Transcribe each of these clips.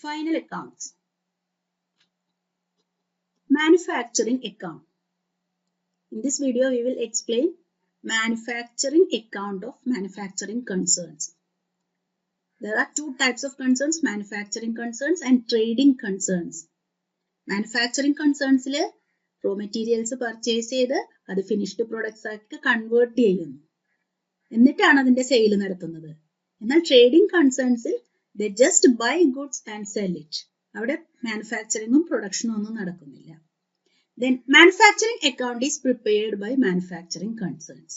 Final accounts. Manufacturing account. In this video, we will explain manufacturing account of manufacturing concerns. There are two types of concerns, manufacturing concerns and trading concerns. Manufacturing concerns il raw materials purchase ചെയ്ത് അത് finished products ആക്കി convert ചെയ്യുന്നു. എന്നിട്ടാണ് അതിന്റെ sale നടത്തുന്നത്. എന്നാൽ trading കൺസേൺസിൽ they just buy goods and sell it. അവിടെ മാനുഫാക്ചറിങ്ങും പ്രൊഡക്ഷനും ഒന്നും നടക്കുന്നില്ല. Then manufacturing account is prepared by manufacturing concerns.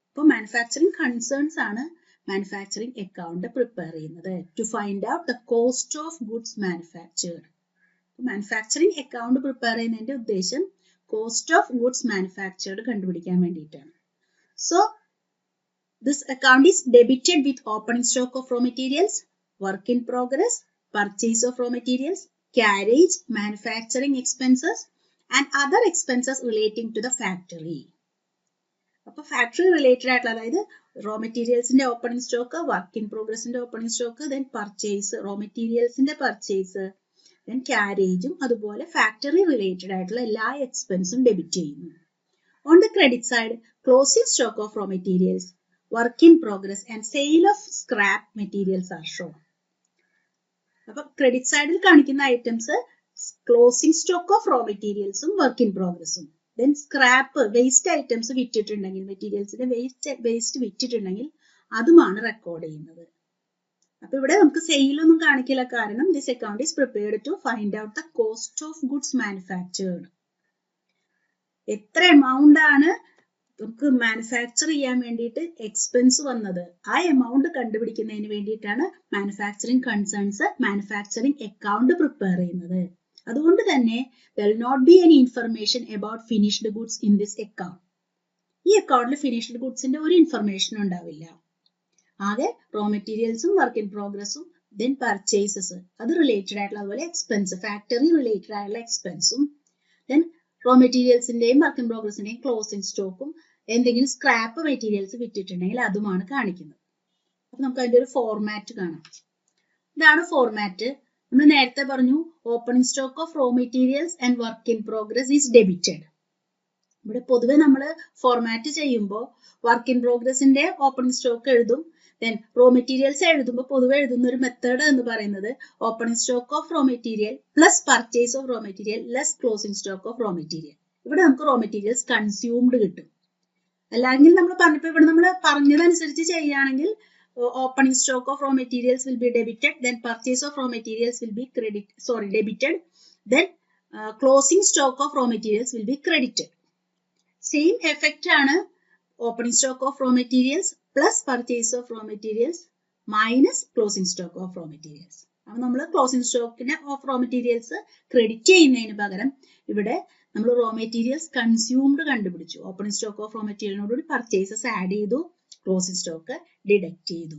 അപ്പോൾ മാനുഫാക്ചറിങ് കൺസേൺസ് ആണ് മാനുഫാക്ചറിങ് അക്കൗണ്ട് പ്രിപ്പയർ ചെയ്യുന്നത് to find out the cost of goods manufactured. Manufacturing account prepare ചെയ്യുന്നതിന്റെ ഉദ്ദേശം cost of goods manufactured കണ്ടുപിടിക്കാൻ വേണ്ടിയിട്ടാണ്. So this account is debited with opening stock of raw materials, work in progress, purchase of raw materials, carriage, manufacturing expenses and other expenses relating to the factory. അപ്പോൾ factory related ആയിട്ടുള്ള അതായത് raw മെറ്റീരിയൽസിന്റെ opening stock, work in പ്രോഗ്രസിന്റെ opening stock, then purchase, raw മെറ്റീരിയൽസിന്റെ purchase, then ക്യാരേജും അതുപോലെ factory related ആയിട്ടുള്ള എല്ലാ എക്സ്പെൻസും ഡെബിറ്റ് ചെയ്യുന്നു. On the credit side closing stock of raw materials, work in progress and sale of scrap materials are shown. അപ്പൊ credit സൈഡിൽ കാണിക്കുന്ന items closing stock of raw മെറ്റീരിയൽസും വർക്ക് ഇൻ പ്രോഗ്രസും, ദെൻ സ്ക്രാപ്പ് വേസ്റ്റ് ഐറ്റംസ് വിറ്റിട്ടുണ്ടെങ്കിൽ മെറ്റീരിയൽസിന്റെ waste വിറ്റിട്ടുണ്ടെങ്കിൽ അതുമാണ് record ചെയ്യുന്നത്. അപ്പൊ ഇവിടെ നമുക്ക് സെയിലൊന്നും കാണിക്കില്ല, കാരണം this account is prepared to find out the cost of goods manufactured. എത്ര എമൗണ്ട് ആണ് നമുക്ക് മാനുഫാക്ചർ ചെയ്യാൻ വേണ്ടിയിട്ട് എക്സ്പെൻസ് വന്നത്, ആ എമൗണ്ട് കണ്ടുപിടിക്കുന്നതിന് വേണ്ടിയിട്ടാണ് manufacturing concerns manufacturing account prepare ചെയ്യുന്നത്. അതുകൊണ്ട് തന്നെ there will not be any information about finished goods in this account. ഈ അക്കൗണ്ടിൽ ഫിനിഷ്ഡ് ഗുഡ്സിന്റെ ഒരു ഇൻഫർമേഷൻ ഉണ്ടാവില്ല. ആകെ റോ മെറ്റീരിയൽസും വർക്ക് ഇൻ പ്രോഗ്രസും ദെൻ പർച്ചേസസ് അത് റിലേറ്റഡ് ആയിട്ടുള്ള, അതുപോലെ എക്സ്പെൻസ് ഫാക്ടറി റിലേറ്റഡ് ആയിട്ടുള്ള എക്സ്പെൻസും, ദെൻ റോ മെറ്റീരിയൽസിന്റെയും വർക്ക് ഇൻ പ്രോഗ്രസിന്റെയും ക്ലോസിംഗ് സ്റ്റോക്കും, എന്തെങ്കിലും സ്ക്രാപ്പ് മെറ്റീരിയൽസ് വിറ്റിട്ടുണ്ടെങ്കിൽ അതുമാണ് കാണിക്കുന്നത്. അപ്പൊ നമുക്ക് അതിന്റെ ഒരു ഫോർമാറ്റ് കാണാം. ഇതാണ് ഫോർമാറ്റ്. നമ്മൾ നേരത്തെ പറഞ്ഞു opening stock of raw materials and work in progress is debited. ഇവിടെ പൊതുവെ നമ്മൾ ഫോർമാറ്റ് ചെയ്യുമ്പോൾ വർക്ക് ഇൻ പ്രോഗ്രസിന്റെ ഓപ്പണിംഗ് സ്റ്റോക്ക് എഴുതും, ദെൻ റോ മെറ്റീരിയൽസ് എഴുതുമ്പോൾ പൊതുവെ എഴുതുന്ന ഒരു മെത്തേഡ് എന്ന് പറയുന്നത് opening stock of raw material plus purchase of raw material less closing stock of raw material. ഇവിടെ നമുക്ക് റോ മെറ്റീരിയൽസ് കൺസ്യൂംഡ് കിട്ടും. അല്ലെങ്കിൽ നമ്മൾ പറഞ്ഞപ്പോൾ ഇവിടെ നമ്മൾ പറഞ്ഞതനുസരിച്ച് ചെയ്യുകയാണെങ്കിൽ opening stock of raw materials will be debited, then purchase of raw materials will be debited, then closing stock of raw materials will be credited. Same effect ആണ് opening stock of raw materials plus purchase of raw materials minus closing stock of raw materials. അപ്പൊ നമ്മൾ closing സ്റ്റോക്കിന് of raw materials credit ചെയ്യുന്നതിന് പകരം ഇവിടെ നമ്മൾ raw materials consumed കണ്ടുപിടിച്ചു. Opening stock of raw മെറ്റീരിയലിനോടുകൂടി പർച്ചേസസ് ആഡ് ചെയ്തു, ക്ലോസിംഗ് സ്റ്റോക്ക് ഡിഡക്ട് ചെയ്തു.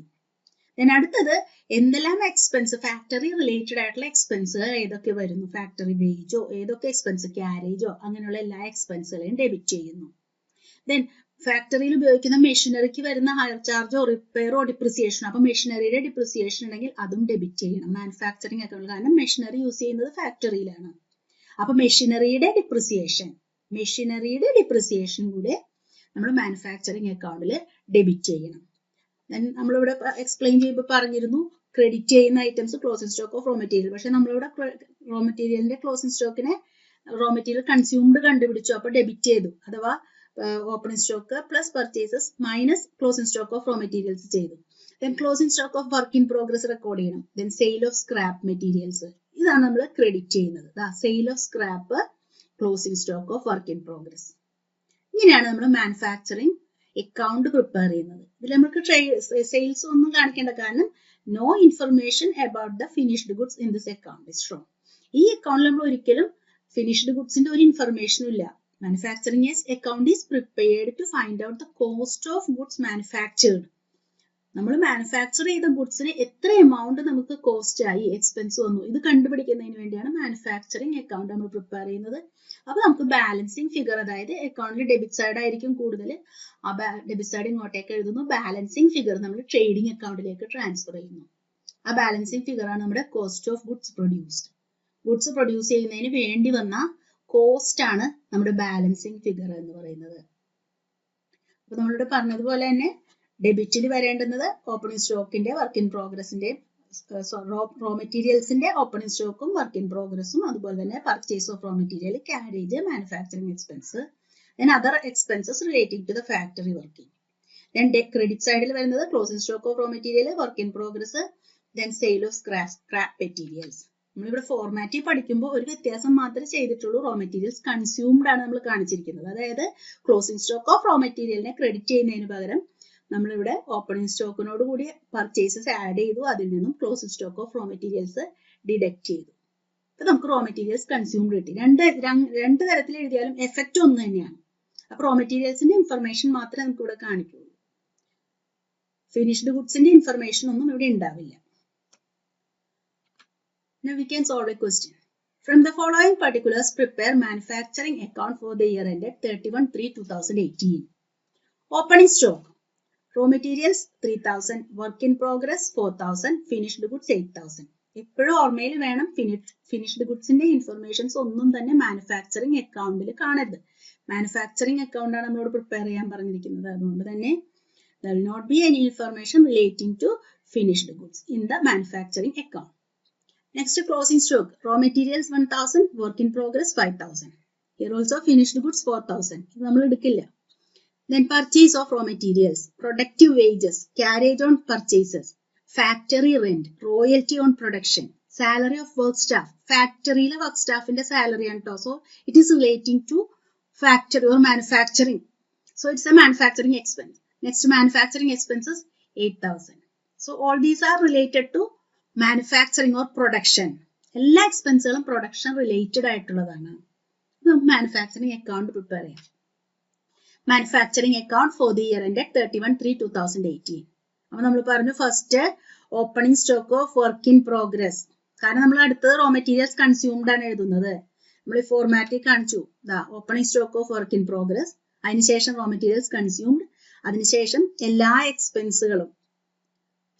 ദെൻ അടുത്തത് എന്തെല്ലാം എക്സ്പെൻസ് ഫാക്ടറി റിലേറ്റഡ് ആയിട്ടുള്ള എക്സ്പെൻസ് ഏതൊക്കെ വരുന്നു, ഫാക്ടറി വേജോ ഏതൊക്കെ എക്സ്പെൻസ്, ക്യാരേജോ അങ്ങനെയുള്ള എല്ലാ എക്സ്പെൻസുകളെയും ഡെബിറ്റ് ചെയ്യുന്നു. ദെൻ ഫാക്ടറിയിൽ ഉപയോഗിക്കുന്ന മെഷീനറിക്ക് വരുന്ന ഹയർ ചാർജോ റിപ്പയറോ ഡിപ്രിസിയേഷനോ, അപ്പൊ മെഷീനറിയുടെ ഡിപ്രിസിയേഷൻ ഉണ്ടെങ്കിൽ അതും ഡെബിറ്റ് ചെയ്യണം മാനുഫാക്ചറിങ് അക്കൗണ്ട്, കാരണം മെഷീനറി യൂസ് ചെയ്യുന്നത് ഫാക്ടറിയിലാണ്. അപ്പൊ മെഷീനറിയുടെ ഡിപ്രിസിയേഷൻ കൂടെ നമ്മൾ മാനുഫാക്ചറിങ് അക്കൗണ്ടിൽ ഡെബിറ്റ് ചെയ്യണം. ദെൻ നമ്മളിവിടെ എക്സ്പ്ലെയിൻ ചെയ്യുമ്പോൾ പറഞ്ഞിരുന്നു ക്രെഡിറ്റ് ചെയ്യുന്ന items closing stock of raw material. പക്ഷെ നമ്മളിവിടെ റോ മെറ്റീരിയലിന്റെ ക്ലോസിംഗ് സ്റ്റോക്കിനെ റോ മെറ്റീരിയൽ കൺസ്യൂംഡ് കണ്ടുപിടിച്ചു, അപ്പൊ ഡെബിറ്റ് ചെയ്തു. അഥവാ opening stock plus purchases minus closing stock of raw materials ചെയ്തു. Then closing stock of work in progress record ചെയ്യണം. Then sale of scrap materials ഇതാണ് നമ്മൾ ക്രെഡിറ്റ് ചെയ്യുന്നത്. Sale of scrap, closing stock of work in progress. ഇങ്ങനെയാണ് നമ്മൾ manufacturing account prepare ചെയ്യുന്നത്. ഇതിൽ നമുക്ക് സെയിൽസ് ഒന്നും കാണിക്കേണ്ട, കാരണം no information about the finished goods in this account is shown. ഈ അക്കൗണ്ടിൽ നമ്മൾ ഒരിക്കലും ഫിനിഷ്ഡ് ഗുഡ്സിന്റെ ഒരു ഇൻഫർമേഷനും ഇല്ല. Manufacturing account is prepared to find out the cost of goods manufactured. നമ്മൾ മാനുഫാക്ചർ ചെയ്ത ഗുഡ്സിന് എത്ര എമൗണ്ട് നമുക്ക് കോസ്റ്റ് ആയി, എക്സ്പെൻസ് വന്നു, ഇത് കണ്ടുപിടിക്കുന്നതിന് വേണ്ടിയാണ് മാനുഫാക്ചറിങ് അക്കൗണ്ട് നമ്മൾ പ്രിപ്പയർ ചെയ്യുന്നത്. അപ്പൊ നമുക്ക് ബാലൻസിങ് ഫിഗർ, അതായത് അക്കൗണ്ടിൽ ഡെബിറ്റ് സൈഡ് ആയിരിക്കും കൂടുതൽ, ആ ഡെബിറ്റ് സൈഡ് ഇങ്ങോട്ടേക്ക് എഴുതുന്നു, ബാലൻസിങ് ഫിഗർ നമ്മൾ ട്രേഡിംഗ് അക്കൗണ്ടിലേക്ക് ട്രാൻസ്ഫർ ചെയ്യുന്നു. ആ ബാലൻസിങ് ഫിഗർ ആണ് നമ്മുടെ cost of goods produced. Goods produce ചെയ്യുന്നതിന് വേണ്ടി വന്ന കോസ്റ്റ് ആണ് നമ്മുടെ ബാലൻസിങ് ഫിഗർ എന്ന് പറയുന്നത്. അപ്പൊ നമ്മളിവിടെ പറഞ്ഞതുപോലെ തന്നെ ഡെബിറ്റിൽ വരേണ്ടുന്നത് ഓപ്പണിംഗ് സ്റ്റോക്കിന്റെ, വർക്ക് ഇൻ പ്രോഗ്രസിന്റെ, റോ മെറ്റീരിയൽസിന്റെ ഓപ്പണിംഗ് സ്റ്റോക്കും വർക്ക് ഇൻ പ്രോഗ്രസും, അതുപോലെ തന്നെ purchase of raw material, carriage, manufacturing expense, then other expenses relating to the factory working. Then credit side il varunathu closing stock of raw material, work in progress, then sale of scrap materials. നമ്മൾ ഇവിടെ ഫോർമാറ്റിൽ പഠിക്കുമ്പോൾ ഒരു വ്യത്യാസം മാത്രമേ ചെയ്തിട്ടുള്ളൂ. Raw materials consumed ആണ് നമ്മൾ കാണിച്ചിരിക്കുന്നത്. അതായത് ക്ലോസിംഗ് സ്റ്റോക്ക് ഓഫ് റോ മെറ്റീരിയലിനെ ക്രെഡിറ്റ് ചെയ്യുന്നതിന് പകരം നമ്മളിവിടെ ഓപ്പണിംഗ് സ്റ്റോക്കിനോട് കൂടി പർച്ചേസസ് ആഡ് ചെയ്തു, അതിൽ നിന്നും closing stock of raw materials deduct ചെയ്തു. അപ്പൊ നമുക്ക് റോ മെറ്റീരിയൽസ് കൺസ്യൂംഡ് കിട്ടി. രണ്ട് തരത്തിൽ എഴുതിയാലും എഫക്റ്റ് ഒന്ന് തന്നെയാണ്. അപ്പൊ റോ മെറ്റീരിയൽസിന്റെ ഇൻഫർമേഷൻ മാത്രമേ നമുക്ക് ഇവിടെ കാണിക്കുള്ളൂ. ഫിനിഷ്ഡ് ഗുഡ്സിന്റെ ഇൻഫർമേഷൻ ഒന്നും ഇവിടെ ഉണ്ടാവില്ല. Now we can solve a question. From the following particulars, prepare manufacturing account for the year ended 31/3/2018. Opening stock. Raw materials 3000, work in progress 4000, finished goods 8000. എപ്പോഴും ഓർമ്മയിൽ വേണം, ഫിനിഷ്ഡ് ഗുഡ്സിന്റെ ഇൻഫർമേഷൻസ് ഒന്നും തന്നെ മാനുഫാക്ചറിങ് അക്കൗണ്ടിൽ കാണരുത്. മാനുഫാക്ചറിങ് അക്കൗണ്ട് ആണ് നമ്മളോട് prepare ചെയ്യാൻ പറഞ്ഞിരിക്കുന്നത്. അതുകൊണ്ട് തന്നെ there will not be any information relating to finished goods in the manufacturing account. Next, closing stock. Raw materials 1000, work in progress 5000. Here also finished goods 4000. ഇത് നമ്മൾ എടുക്കില്ല. Then purchase of raw materials, productive wages, carriage on purchases, factory rent, royalty on production, salary of work staff. ഫാക്ടറിയിലെ work സ്റ്റാഫിന്റെ salary ആണ് കേട്ടോ. So it is relating to factory or manufacturing. So it's a manufacturing expense. Next, manufacturing expenses 8000. So all these are related to manufacturing or production. എല്ലാ എക്സ്പെൻസുകളും production related ആയിട്ടുള്ളതാണ്. നമുക്ക് manufacturing account prepare ചെയ്യാം. Manufacturing account for the year ended 31/3/2018. അപ്പൊ നമ്മൾ പറഞ്ഞു first opening stock of work in progress. കാരണം നമ്മൾ അടുത്തത് റോ മെറ്റീരിയൽസ് കൺസ്യൂംഡ് ആണ് എഴുതുന്നത്. നമ്മൾ ഫോർമാറ്റിൽ കാണിച്ചു opening stock of work in progress, അതിനുശേഷം റോ മെറ്റീരിയൽസ് കൺസ്യൂംഡ്, അതിനുശേഷം എല്ലാ എക്സ്പെൻസുകളും,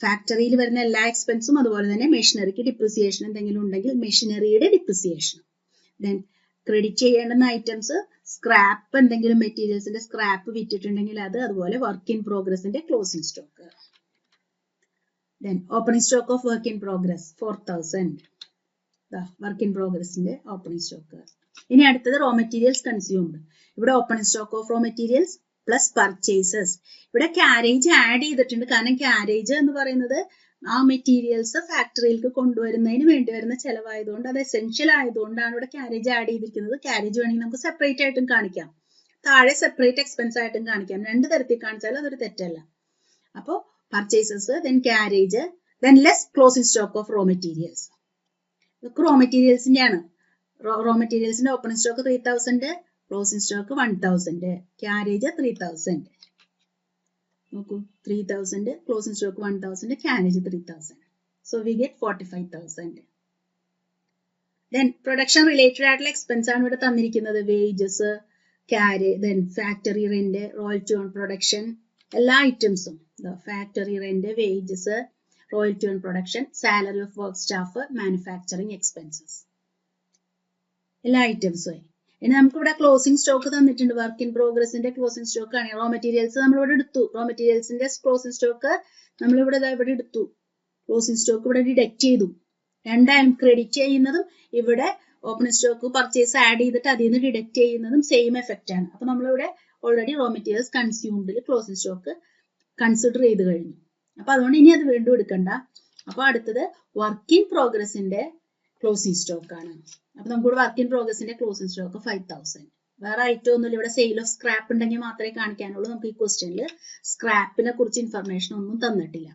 ഫാക്ടറിയിൽ വരുന്ന എല്ലാ എക്സ്പെൻസും, അതുപോലെ തന്നെ മെഷീനറിക്ക് ഡിപ്രിസിയേഷൻ എന്തെങ്കിലും ഉണ്ടെങ്കിൽ മെഷീനറിയുടെ ഡിപ്രിസിയേഷൻ. ദെൻ ക്രെഡിറ്റ് ചെയ്യേണ്ടുന്ന ഐറ്റംസ്, സ്ക്രാപ്പ് എന്തെങ്കിലും മെറ്റീരിയൽസിന്റെ സ്ക്രാപ്പ് വിറ്റിട്ടുണ്ടെങ്കിൽ അത്, അതുപോലെ വർക്ക് ഇൻ പ്രോഗ്രസിന്റെ closing stock. Then opening stock of work in progress 4000. Work in പ്രോഗ്രസിന്റെ ഓപ്പണിംഗ് സ്റ്റോക്ക്. ഇനി അടുത്തത് റോ മെറ്റീരിയൽസ് കൺസ്യൂംഡ്. ഇവിടെ opening stock of raw materials plus purchases. ഇവിടെ ക്യാരേജ് ആഡ് ചെയ്തിട്ടുണ്ട്. കാരണം ക്യാരേജ് എന്ന് പറയുന്നത് ആ മെറ്റീരിയൽസ് ഫാക്ടറിയിലേക്ക് കൊണ്ടുവരുന്നതിന് വേണ്ടി വരുന്ന ചെലവായതുകൊണ്ട്, അത് എസെൻഷ്യൽ ആയതുകൊണ്ടാണ് ഇവിടെ ക്യാരേജ് ആഡ് ചെയ്തിരിക്കുന്നത്. ക്യാരേജ് വേണമെങ്കിൽ നമുക്ക് സെപ്പറേറ്റ് ആയിട്ടും കാണിക്കാം, താഴെ സെപ്പറേറ്റ് എക്സ്പെൻസ് ആയിട്ടും കാണിക്കാം. രണ്ട് തരത്തിൽ കാണിച്ചാലും അതൊരു തെറ്റല്ല. അപ്പോൾ purchases, then carriage, then less closing stock of raw materials. ഇതൊക്കെ റോ മെറ്റീരിയൽസിന്റെ ആണ്. റോ മെറ്റീരിയൽസിന്റെ opening stock 3000, closing stock 1000, carriage 3000. നോക്കൂ, 3000, closing stock 1000, carriage 3000. So we get 45,000. Then production related ആയിട്ടുള്ള എക്സ്പെൻസ് ആണ് ഇവിടെ തന്നിരിക്കുന്നത്. Wages, then factory rent, royalty on production, എല്ലാ ഐറ്റംസും. Factory rent, wages, royalty on production, salary of work staff, manufacturing expenses. എല്ലാ ഐറ്റംസും. ഇനി നമുക്ക് ഇവിടെ ക്ലോസിംഗ് സ്റ്റോക്ക് തന്നിട്ടുണ്ട്. വർക്ക് ഇൻ പ്രോഗ്രസിന്റെ ക്ലോസിംഗ് സ്റ്റോക്ക് ആണ്. റോ മെറ്റീരിയൽസ് നമ്മൾ ഇവിടെ എടുത്തു. റോ മെറ്റീരിയൽസിന്റെ ക്ലോസിംഗ് സ്റ്റോക്ക് നമ്മൾ ഇവിടെ എടുത്തു. ക്ലോസിംഗ് സ്റ്റോക്ക് ഇവിടെ ഡിഡക്ട് ചെയ്തു. രണ്ടായാലും ക്രെഡിറ്റ് ചെയ്യുന്നതും ഇവിടെ ഓപ്പണിംഗ് സ്റ്റോക്ക് പർച്ചേസ് ആഡ് ചെയ്തിട്ട് അതിൽ നിന്ന് ഡിഡക്ട് ചെയ്യുന്നതും സെയിം എഫക്റ്റ് ആണ്. അപ്പൊ നമ്മളിവിടെ ഓൾറെഡി റോ മെറ്റീരിയൽസ് കൺസ്യൂംഡിൽ ക്ലോസിംഗ് സ്റ്റോക്ക് കൺസിഡർ ചെയ്ത് കഴിഞ്ഞു. അപ്പൊ അതുകൊണ്ട് ഇനി അത് വീണ്ടും എടുക്കണ്ട. അപ്പൊ അടുത്തത് വർക്ക് ഇൻ പ്രോഗ്രസിന്റെ ക്ലോസിംഗ് സ്റ്റോക്ക് ആണ്. അപ്പൊ നമുക്കിവിടെ വർക്ക് ഇൻ പ്രോഗ്രസിന്റെ ക്ലോസിംഗ് സ്റ്റോക്ക് 5000. വേറെ ഐറ്റം ഒന്നുമില്ല. ഇവിടെ സെയിൽ ഓഫ് സ്ക്രാപ്പ് ഉണ്ടെങ്കിൽ മാത്രമേ കാണിക്കാനുള്ളൂ. നമുക്ക് ഈ ക്വസ്റ്റ്യനിൽ സ്ക്രാപ്പിനെ കുറിച്ച് ഇൻഫർമേഷൻ ഒന്നും തന്നിട്ടില്ല.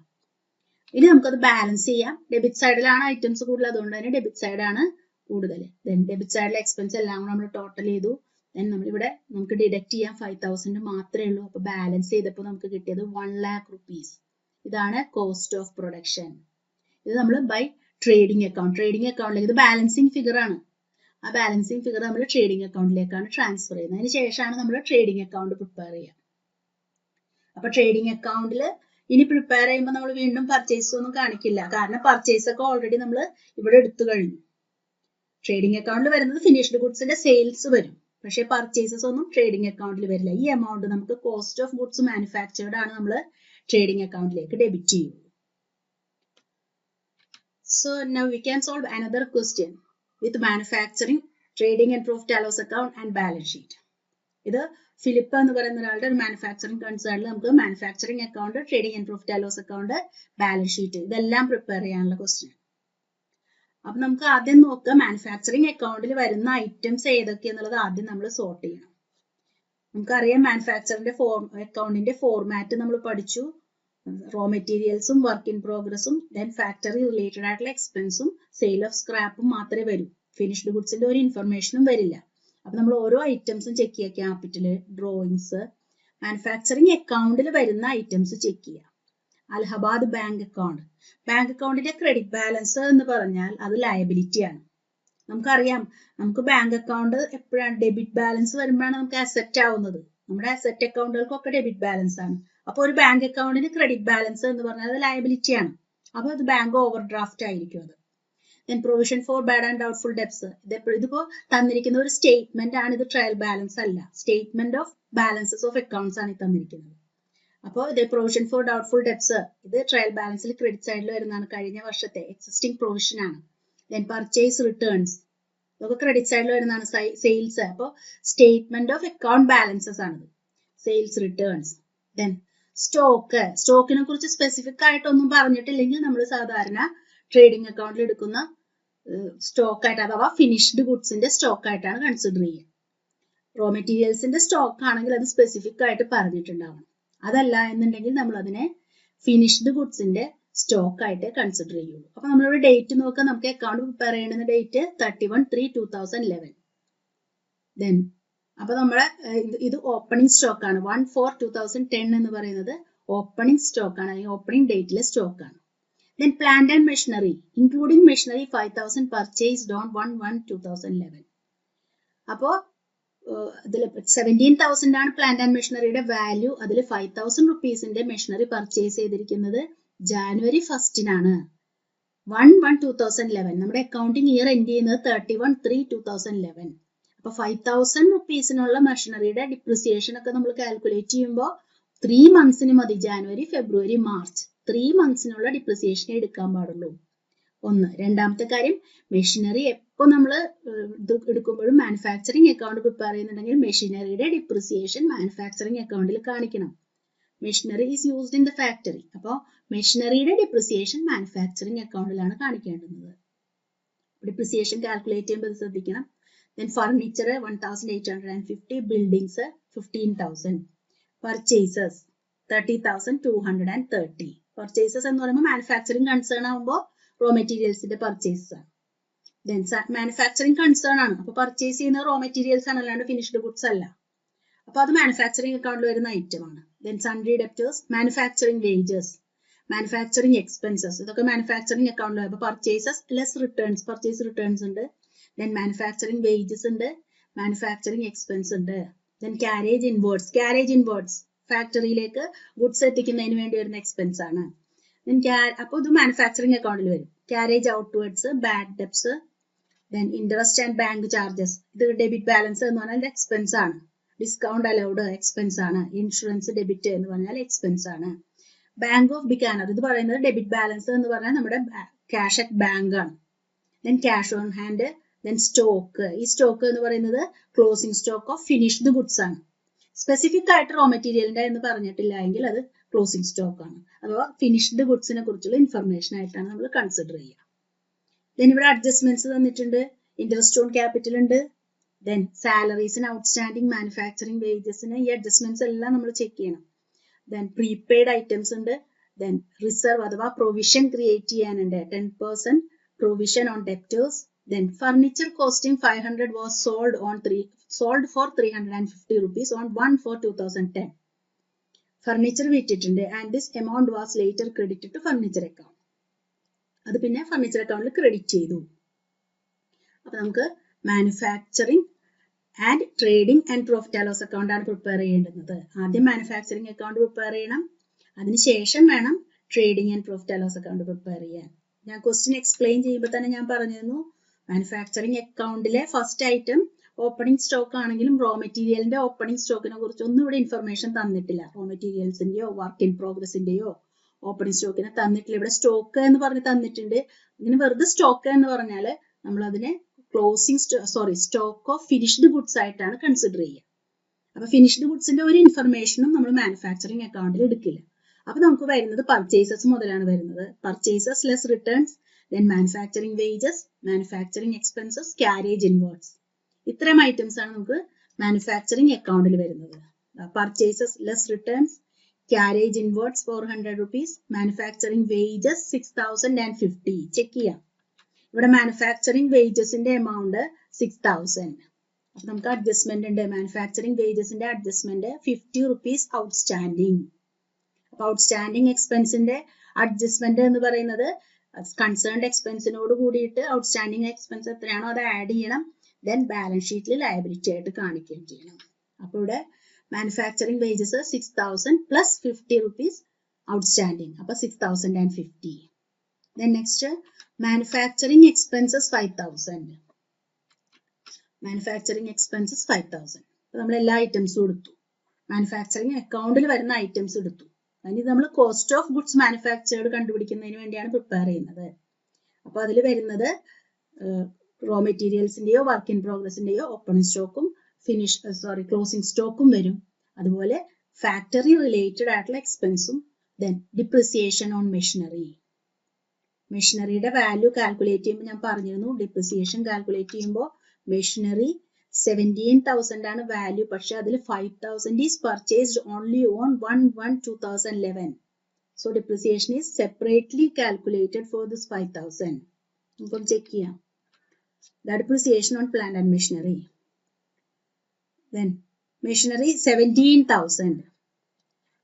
ഇനി നമുക്കത് ബാലൻസ് ചെയ്യാം. ഡെബിറ്റ് സൈഡിലാണ് ഐറ്റംസ് കൂടുതൽ, അതുകൊണ്ട് തന്നെ ഡെബിറ്റ് സൈഡ് ആണ് കൂടുതൽ. ദെൻ ഡെബിറ്റ് സൈഡിലെ എക്സ്പെൻസ് എല്ലാം കൂടെ നമ്മൾ ടോട്ടൽ ചെയ്തു. ദെൻ നമ്മളിവിടെ നമുക്ക് ഡിഡക്ട് ചെയ്യാൻ 5000 മാത്രമേ ഉള്ളൂ. അപ്പൊ ബാലൻസ് ചെയ്തപ്പോൾ നമുക്ക് കിട്ടിയത് 1 lakh rupees. ഇതാണ് കോസ്റ്റ് ഓഫ് പ്രൊഡക്ഷൻ. ഇത് നമ്മൾ ബൈ ട്രേഡിംഗ് അക്കൗണ്ട്, ട്രേഡിംഗ് അക്കൗണ്ടിലേക്ക്, ഇത് ബാലൻസിങ് ഫിഗർ ആണ്. ആ ബാലൻസിങ് ഫിഗർ നമ്മൾ ട്രേഡിംഗ് അക്കൗണ്ടിലേക്കാണ് ട്രാൻസ്ഫർ ചെയ്യുന്നത്. അതിന് ശേഷമാണ് നമ്മൾ ട്രേഡിംഗ് അക്കൗണ്ട് പ്രിപ്പയർ ചെയ്യുക. അപ്പൊ ട്രേഡിംഗ് അക്കൗണ്ടിൽ ഇനി പ്രിപ്പയർ ചെയ്യുമ്പോൾ നമ്മൾ വീണ്ടും പർച്ചേസ് ഒന്നും കാണിക്കില്ല, കാരണം പർച്ചേസ് ഒക്കെ ഓൾറെഡി നമ്മൾ ഇവിടെ എടുത്തു കഴിഞ്ഞു. ട്രേഡിംഗ് അക്കൗണ്ടിൽ വരുന്നത് ഫിനിഷ്ഡ് ഗുഡ്സിന്റെ സെയിൽസ് വരും, പക്ഷേ പർച്ചേസസ് ഒന്നും ട്രേഡിംഗ് അക്കൗണ്ടിൽ വരില്ല. ഈ എമൗണ്ട് നമുക്ക് കോസ്റ്റ് ഓഫ് ഗുഡ്സ് മാനുഫാക്ചേർഡ് ആണ് നമ്മൾ ട്രേഡിംഗ് അക്കൗണ്ടിലേക്ക് ഡെബിറ്റ് ചെയ്യുള്ളൂ. So now we can solve another question with manufacturing, trading and profit and loss account and balance sheet. ഇത് ഫിലിപ്പ് എന്ന് പറയുന്ന ഒരാളുടെ ഒരു മാനുഫാക്ചറിംഗ് കൺസേണിൽ നമുക്ക് manufacturing account, trading and profit and loss account, balance sheet ഇതെല്ലാം prepare ചെയ്യാനുള്ള question. അപ്പൊ നമുക്ക് ആദ്യം നോക്കാം മാനുഫാക്ചറിംഗ് അക്കൗണ്ടിൽ വരുന്ന ഐറ്റംസ് ഏതൊക്കെയെന്നുള്ളത് ആദ്യം നമ്മൾ സോർട്ട് ചെയ്യണം. നമുക്കറിയാം മാനുഫാക്ചറിന്റെ അക്കൗണ്ടിന്റെ ഫോർമാറ്റ് നമ്മൾ പഠിച്ചു. റോ മെറ്റീരിയൽസും വർക്ക് ഇൻ പ്രോഗ്രസും ദെൻ ഫാക്ടറി റിലേറ്റഡ് ആയിട്ടുള്ള എക്സ്പെൻസും സെയിൽ ഓഫ് സ്ക്രാപ്പും മാത്രമേ വരൂ. ഫിനിഷ്ഡ് ഗുഡ്സിന്റെ ഒരു ഇൻഫർമേഷനും വരില്ല. അപ്പൊ നമ്മൾ ഓരോ ഐറ്റംസും ചെക്ക് ചെയ്യുക. ക്യാപിറ്റല്, ഡ്രോയിങ്സ്, മാനുഫാക്ചറിംഗ് അക്കൗണ്ടിൽ വരുന്ന ഐറ്റംസ് ചെക്ക് ചെയ്യുക. അലഹബാദ് ബാങ്ക് അക്കൗണ്ട്, ബാങ്ക് അക്കൗണ്ടിന്റെ ക്രെഡിറ്റ് ബാലൻസ് എന്ന് പറഞ്ഞാൽ അത് ലയബിലിറ്റി ആണ്. നമുക്കറിയാം, നമുക്ക് ബാങ്ക് അക്കൗണ്ട് എപ്പോഴാണ് ഡെബിറ്റ് ബാലൻസ് വരുമ്പോഴാണ് നമുക്ക് അസെറ്റ് ആവുന്നത്. നമ്മുടെ അസെറ്റ് അക്കൗണ്ടുകൾക്കൊക്കെ ഡെബിറ്റ് ബാലൻസ് ആണ്. അപ്പോൾ ഒരു ബാങ്ക് അക്കൗണ്ടിന് ക്രെഡിറ്റ് ബാലൻസ് എന്ന് പറഞ്ഞാൽ അത് ലയബിലിറ്റി ആണ്. അപ്പോൾ അത് ബാങ്ക് ഓവർ ഡ്രാഫ്റ്റ് ആയിരിക്കും അത്. Then provision for bad and doubtful debts, ഇതിപ്പോ തന്നിരിക്കുന്ന ഒരു സ്റ്റേറ്റ്മെന്റ് ആണ്, ഇത് ട്രയൽ ബാലൻസ് അല്ല. Statement of balances of accounts ആണ് തന്നിരിക്കുന്നത്. അപ്പോൾ ഇത് പ്രൊവിഷൻ ഫോർ ഡൗട്ട്ഫുൾ ഡെബ്റ്റ്സ്, ഇത് ട്രയൽ ബാലൻസിൽ ക്രെഡിറ്റ് സൈഡിൽ വരുന്നതാണ്, കഴിഞ്ഞ വർഷത്തെ എക്സിസ്റ്റിംഗ് പ്രൊവിഷൻ ആണ്. ദെൻ പർച്ചേസ് റിട്ടേൺസ്, ഇതൊക്കെ ക്രെഡിറ്റ് സൈഡിൽ വരുന്നതാണ്. സെയിൽസ്, അപ്പോൾ സ്റ്റേറ്റ്മെന്റ് ഓഫ് അക്കൗണ്ട് ബാലൻസസ് ആണിത്, സെയിൽസ് റിട്ടേൺസ്. ദെൻ സ്റ്റോക്കിനെ കുറിച്ച് സ്പെസിഫിക് ആയിട്ടൊന്നും പറഞ്ഞിട്ടില്ലെങ്കിൽ നമ്മൾ സാധാരണ ട്രേഡിംഗ് അക്കൗണ്ടിൽ എടുക്കുന്ന സ്റ്റോക്ക് ആയിട്ട് അഥവാ ഫിനിഷ്ഡ് ഗുഡ്സിന്റെ സ്റ്റോക്ക് ആയിട്ടാണ് കൺസിഡർ ചെയ്യുക. റോ മെറ്റീരിയൽസിന്റെ സ്റ്റോക്ക് ആണെങ്കിൽ അത് സ്പെസിഫിക് ആയിട്ട് പറഞ്ഞിട്ടുണ്ടാവണം. അതല്ല എന്നുണ്ടെങ്കിൽ നമ്മൾ അതിനെ ഫിനിഷ്ഡ് ഗുഡ്സിന്റെ സ്റ്റോക്ക് ആയിട്ട് കൺസിഡർ ചെയ്യുള്ളൂ. അപ്പൊ നമ്മളിവിടെ ഡേറ്റ് നോക്കാം. നമുക്ക് അക്കൗണ്ട് പ്രിപ്പയർ ചെയ്യുന്ന ഡേറ്റ് 31/3/2011. ദെൻ അപ്പൊ നമ്മുടെ ഇത് ഓപ്പണിംഗ് സ്റ്റോക്ക് ആണ്. 1/4/2010 എന്ന് പറയുന്നത് ഓപ്പണിംഗ് സ്റ്റോക്ക് ആണ്, അല്ലെങ്കിൽ ഓപ്പണിംഗ് ഡേറ്റിലെ സ്റ്റോക്ക് ആണ്. Then plant and machinery, including machinery 5,000 purchased on 1/1/2011. അപ്പോൾ അതിൽ 17,000 ആണ് പ്ലാന്റ് ആൻഡ് മെഷീനറിയുടെ വാല്യൂ. അതിൽ 5,000 റുപ്പീസിന്റെ മെഷീനറി പർച്ചേസ് ചെയ്തിരിക്കുന്നത് ജാനുവരി 1 1/1/2011. നമ്മുടെ അക്കൗണ്ടിങ് ഇയർ എൻഡ് ചെയ്യുന്നത് 31/3/2011. അപ്പൊ 5,000 റുപ്പീസിനുള്ള മെഷീനറിയുടെ ഡിപ്രിസിയേഷൻ ഒക്കെ നമ്മൾ കാൽക്കുലേറ്റ് ചെയ്യുമ്പോൾ 3 മന്ത്സിന് മതി. ജാനുവരി, ഫെബ്രുവരി, മാർച്ച് 3 മന്ത്സിനുള്ള ഡിപ്രിസിയേഷൻ എടുക്കാൻ പാടുള്ളൂ. ഒന്ന്. രണ്ടാമത്തെ കാര്യം, മെഷീനറി എപ്പോൾ നമ്മൾ എടുക്കുമ്പോഴും മാനുഫാക്ചറിംഗ് അക്കൗണ്ട് പ്രിപ്പയർ ചെയ്യുന്നുണ്ടെങ്കിൽ മെഷീനറിയുടെ ഡിപ്രിസിയേഷൻ മാനുഫാക്ചറിംഗ് അക്കൗണ്ടിൽ കാണിക്കണം. Machinery is used in the factory. അപ്പോൾ മെഷീനറിയുടെ ഡിപ്രിസിയേഷൻ മാനുഫാക്ചറിംഗ് അക്കൗണ്ടിലാണ് കാണിക്കേണ്ടുന്നത്. ഡിപ്രിസിയേഷൻ കാൽക്കുലേറ്റ് ചെയ്യുമ്പോൾ ശ്രദ്ധിക്കണം. Then furniture 1,850, buildings 15,000, purchases 30,230. Purchases എന്ന് പറയുമ്പോൾ മാനുഫാക്ചറിംഗ് കൺസേൺ ആകുമ്പോൾ റോ മെറ്റീരിയൽസിന്റെ പർച്ചേസസ് ആണ്. ദെൻ മാനുഫാക്ചറിംഗ് കൺസേൺ ആണ്, അപ്പൊ പർച്ചേസ് ചെയ്യുന്ന റോ മെറ്റീരിയൽസ് ആണ്, അല്ലാണ്ട് ഫിനിഷ്ഡ് ഗുഡ്സ് അല്ല. അപ്പൊ അത് മാനുഫാക്ചറിംഗ് അക്കൗണ്ടിൽ വരുന്ന ഐറ്റം ആണ്. Then sundry debtors, manufacturing wages, manufacturing expenses, ഇതൊക്കെ മാനുഫാക്ചറിംഗ് അക്കൗണ്ടിൽ. അപ്പൊ purchases less returns, purchase returns ഉണ്ട്. ദെൻ മാനുഫാക്ചറിംഗ് വേജസ് ഉണ്ട്, മാനുഫാക്ചറിംഗ് എക്സ്പെൻസ് ഉണ്ട്. ദെൻ ക്യാരേജ് ഇൻവേർട്സ്, ഫാക്ടറിയിലേക്ക് ഗുഡ്സ് എത്തിക്കുന്നതിന് വേണ്ടി വരുന്ന എക്സ്പെൻസ് ആണ്. അപ്പോൾ ഇത് മാനുഫാക്ചറിംഗ് അക്കൗണ്ടിൽ വരും. Carriage outwards, bad debts, then interest and bank charges, ഇത് ഡെബിറ്റ് ബാലൻസ് എന്ന് പറഞ്ഞാൽ എക്സ്പെൻസ് ആണ്. ഡിസ്കൗണ്ട് അലൗഡ് എക്സ്പെൻസ് ആണ്. ഇൻഷുറൻസ് ഡെബിറ്റ് എന്ന് പറഞ്ഞാൽ എക്സ്പെൻസ് ആണ്. ബാങ്ക് ഓഫ് ബിക്കാനർ, ഇത് പറയുന്നത് ഡെബിറ്റ് ബാലൻസ് എന്ന് പറഞ്ഞാൽ നമ്മുടെ ക്യാഷ് അറ്റ് ബാങ്ക് ആണ്. Then cash on hand, then stock, ഈ സ്റ്റോക്ക് എന്ന് പറയുന്നത് closing stock of finished goods ആണ്. സ്പെസിഫിക് ആയിട്ട് റോ മെറ്റീരിയലിന്റെ എന്ന് പറഞ്ഞിട്ടില്ല എങ്കിൽ അത് ക്ലോസിംഗ് സ്റ്റോക്ക് ആണ്, അഥവാ ഫിനിഷ്ഡ് ഗുഡ്സിനെ കുറിച്ചുള്ള ഇൻഫർമേഷൻ ആയിട്ടാണ് നമ്മൾ കൺസിഡർ ചെയ്യുക. ദെൻ ഇവിടെ അഡ്ജസ്റ്റ്മെന്റ്സ് തന്നിട്ടുണ്ട്. ഇൻട്രസ്റ്റ് ഓൺ ക്യാപിറ്റൽ ഉണ്ട്. ദെൻ സാലറീസിന്, ഔട്ട്സ്റ്റാൻഡിംഗ് മാനുഫാക്ചറിംഗ് വേജസിന് ഈ അഡ്ജസ്റ്റ്മെന്റ്സ് എല്ലാം നമ്മൾ ചെക്ക് ചെയ്യണം. ദെൻ പ്രീപെയ്ഡ് ഐറ്റംസ് ഉണ്ട്. ദെൻ റിസർവ് അഥവാ പ്രൊവിഷൻ ക്രിയേറ്റ് ചെയ്യാനുണ്ട്, 10% provision on debtors. Then furniture costing 500 was sold for 350 rupees on 1/4/2010. Furniture വിറ്റിട്ടുണ്ട് and this amount was later credited to furniture account. അത് പിന്നെ furniture അക്കൗണ്ടിൽ credit ചെയ്തു. അപ്പൊ നമുക്ക് manufacturing and trading and profit and loss account ആണ് prepare ചെയ്യേണ്ടുന്നത്. ആദ്യം manufacturing account prepare ചെയ്യണം. അതിനുശേഷം വേണം trading and profit and loss account prepare ചെയ്യാൻ. ഞാൻ ക്വസ്റ്റ്യൻ എക്സ്പ്ലെയിൻ ചെയ്യുമ്പോൾ തന്നെ ഞാൻ പറഞ്ഞിരുന്നു, മാനുഫാക്ചറിങ് അക്കൗണ്ടിലെ ഫസ്റ്റ് ഐറ്റം ഓപ്പണിംഗ് സ്റ്റോക്ക് ആണെങ്കിലും റോ മെറ്റീരിയലിന്റെ ഓപ്പണിംഗ് സ്റ്റോക്കിനെ കുറിച്ചൊന്നും ഇവിടെ ഇൻഫർമേഷൻ തന്നിട്ടില്ല. റോ മെറ്റീരിയൽസിന്റെയോ വർക്ക് ഇൻ പ്രോഗ്രസിന്റെയോ ഓപ്പണിംഗ് സ്റ്റോക്കിനെ തന്നിട്ടില്ല. ഇവിടെ സ്റ്റോക്ക് എന്ന് പറഞ്ഞ് തന്നിട്ടുണ്ട്. ഇങ്ങനെ വെറുതെ സ്റ്റോക്ക് എന്ന് പറഞ്ഞാൽ നമ്മൾ അതിനെ സ്റ്റോക്ക് ഓഫ് ഫിനിഷ്ഡ് ഗുഡ്സ് ആയിട്ടാണ് കൺസിഡർ ചെയ്യുക. അപ്പൊ ഫിനിഷ്ഡ് ഗുഡ്സിന്റെ ഒരു ഇൻഫർമേഷനും നമ്മൾ മാനുഫാക്ചറിങ് അക്കൗണ്ടിൽ എടുക്കില്ല. അപ്പൊ നമുക്ക് വരുന്നത് പർച്ചേസസ് മുതലാണ് വരുന്നത്. Purchases less returns, then manufacturing wages, manufacturing expenses, carriage inwards. ഇത്രയും ഐറ്റംസ് ആണ് നമുക്ക് മാനുഫാക്ചറിങ് അക്കൗണ്ടിൽ വരുന്നത്. Purchases less returns, carriage inwards 400 rupees, manufacturing wages 6050. Check ചെയ്യാം. ഇവിടെ മാനുഫാക്ചറിങ് വേജസിന്റെ എമൗണ്ട് 6000. അപ്പൊ നമുക്ക് അഡ്ജസ്റ്റ്മെന്റ് ഉണ്ട്. മാനുഫാക്ചറിങ് വേജസിന്റെ അഡ്ജസ്റ്റ്മെന്റ് 50 rupees ഔട്ട്സ്റ്റാൻഡിങ്. അപ്പൊ ഔട്ട്സ്റ്റാൻഡിങ് എക്സ്പെൻസിന്റെ അഡ്ജസ്റ്റ്മെന്റ് എന്ന് പറയുന്നത് കൺസേൺഡ് എക്സ്പെൻസിനോട് കൂടിയിട്ട് ഔട്ട്സ്റ്റാൻഡിങ് എക്സ്പെൻസ് എത്രയാണോ അത് ആഡ് ചെയ്യണം. ദെൻ ബാലൻസ് ഷീറ്റിൽ ലയബിലിറ്റി ആയിട്ട് കാണിക്കുകയും ചെയ്യണം. അപ്പൊ ഇവിടെ manufacturing wages 6000 plus 50 rupees outstanding. അപ്പൊ 6050. Then next manufacturing expenses 5000. Manufacturing expenses 5000. അപ്പൊ നമ്മൾ എല്ലാ ഐറ്റംസും എടുത്തു. മാനുഫാക്ചറിങ് അക്കൗണ്ടിൽ വരുന്ന ഐറ്റംസ് എടുത്തു. അതിന് നമ്മൾ കോസ്റ്റ് ഓഫ് ഗുഡ്സ് മാനുഫാക്ചേർഡ് കണ്ടുപിടിക്കുന്നതിന് വേണ്ടിയാണ് പ്രിപ്പയർ ചെയ്യുന്നത്. അപ്പൊ അതിൽ വരുന്നത് റോ മെറ്റീരിയൽസിന്റെയോ വർക്ക് ഇൻ പ്രോഗ്രസിന്റെയോ ഓപ്പണിംഗ് സ്റ്റോക്കും ക്ലോസിംഗ് സ്റ്റോക്കും വരും. അതുപോലെ ഫാക്ടറി റിലേറ്റഡ് ആയിട്ടുള്ള എക്സ്പെൻസും, ദെൻ ഡിപ്രിസിയേഷൻ ഓൺ മെഷീനറി. മെഷീനറിയുടെ വാല്യൂ കാൽക്കുലേറ്റ് ചെയ്യുമ്പോൾ ഞാൻ പറഞ്ഞിരുന്നു, ഡിപ്രിസിയേഷൻ കാൽക്കുലേറ്റ് ചെയ്യുമ്പോൾ മെഷീനറി 17,000 ആണ് വാല്യൂ. പക്ഷെ അതിൽ 5,000 is purchased only on 1/1/2011. So depreciation is separately calculated for this 5,000. നമുക്കൊന്ന് ചെക്ക് ചെയ്യാം. The depreciation on plant and machinery. Then machinery 17,000.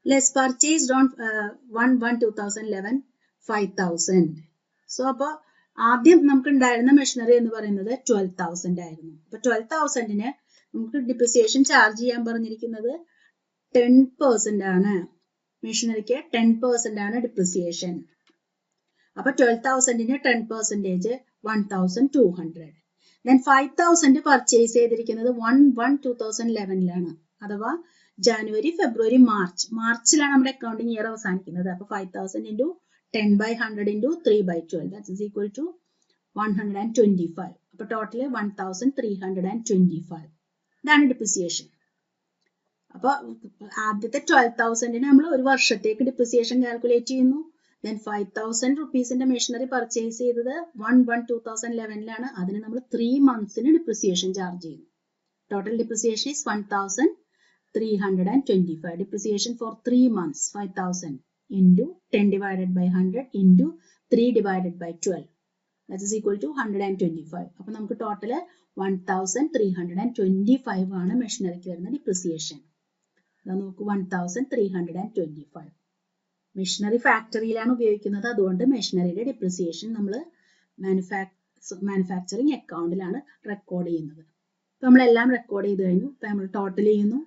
Less purchased on 1/1/2011 5,000. So അപ്പൊ ആദ്യം നമുക്ക് ഉണ്ടായിരുന്ന മെഷീനറി എന്ന് പറയുന്നത് 12,000 ആയിരുന്നു. അപ്പൊ 12,000-ന് നമുക്ക് ഡിപ്രിസിയേഷൻ ചാർജ് ചെയ്യാൻ പറഞ്ഞിരിക്കുന്നത് 10% ആണ്. മെഷീനറിക്ക് 10% ആണ് ഡിപ്രിസിയേഷൻ. അപ്പൊ 12,000-ന് 10% 1,200. Then 5,000 പർച്ചേസ് ചെയ്തിരിക്കുന്നത് 1/1/2011 അഥവാ ജനുവരി, ഫെബ്രുവരി, മാർച്ചിലാണ് നമ്മുടെ അക്കൗണ്ടിങ് ഇയർ അവസാനിക്കുന്നത്. അപ്പൊ 5,000 into 10/100 into 3/12 that is equal to 125. അപ്പൊ ടോട്ടല് 1,325. ഇതാണ് ഡിപ്രിസിയേഷൻ. അപ്പൊ ആദ്യത്തെ 12,000-ന് നമ്മൾ ഒരു വർഷത്തേക്ക് ഡിപ്രിസിയേഷൻ കാൽക്കുലേറ്റ് ചെയ്യുന്നു. Then 5,000 rupees-ന്റെ മെഷീനറി പർച്ചേസ് ചെയ്തത് 1/1/2011 അതിന് നമ്മൾ 3 months-ന് ഡിപ്രിസിയേഷൻ ചാർജ് ചെയ്യുന്നു. Total depreciation is 1,325. Depreciation for 3 months 5,000 into 10 divided by 100 into 3 divided by 12 that is equal to 125. അപ്പൊ നമുക്ക് ടോട്ടല് 1,325 ആണ് മെഷീനറിക്ക് വരുന്ന ഡിപ്രിസിയേഷൻ. നോക്കൂ 1,325. മെഷീനറി ഫാക്ടറിയിലാണ് ഉപയോഗിക്കുന്നത്. അതുകൊണ്ട് മെഷീനറിയുടെ ഡിപ്രിസിയേഷൻ നമ്മൾ മാനുഫാക്ചറിങ് അക്കൗണ്ടിലാണ് റെക്കോർഡ് ചെയ്യുന്നത്. ഇപ്പൊ നമ്മളെല്ലാം റെക്കോർഡ് ചെയ്ത് കഴിഞ്ഞു. ഇപ്പൊ നമ്മൾ ടോട്ടൽ ചെയ്യുന്നു.